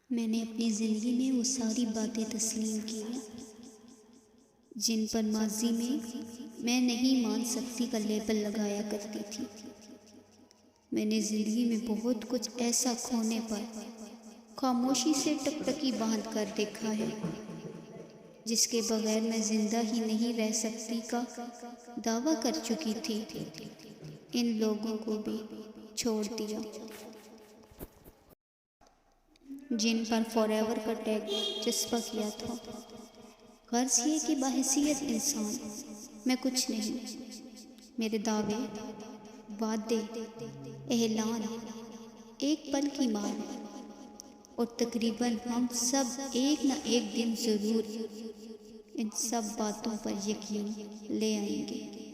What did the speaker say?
मैंने अपनी ज़िंदगी में वो सारी बातें तस्लीम की हैं जिन पर माजी में मैं नहीं मान सकती का लेबल लगाया करती थी। मैंने ज़िंदगी में बहुत कुछ ऐसा खोने पर खामोशी से टकटकी बांध कर देखा है जिसके बगैर मैं ज़िंदा ही नहीं रह सकती का दावा कर चुकी थी। इन लोगों को भी छोड़ दिया जिन पर फॉरएवर का टैग चस्पा किया था। गर्ज ये कि बाहैसियत इंसान मैं कुछ नहीं। मेरे दावे, वादे, एलान एक पल की मार है और तकरीबन हम सब एक न एक दिन ज़रूर इन सब बातों पर यकीन ले आएंगे।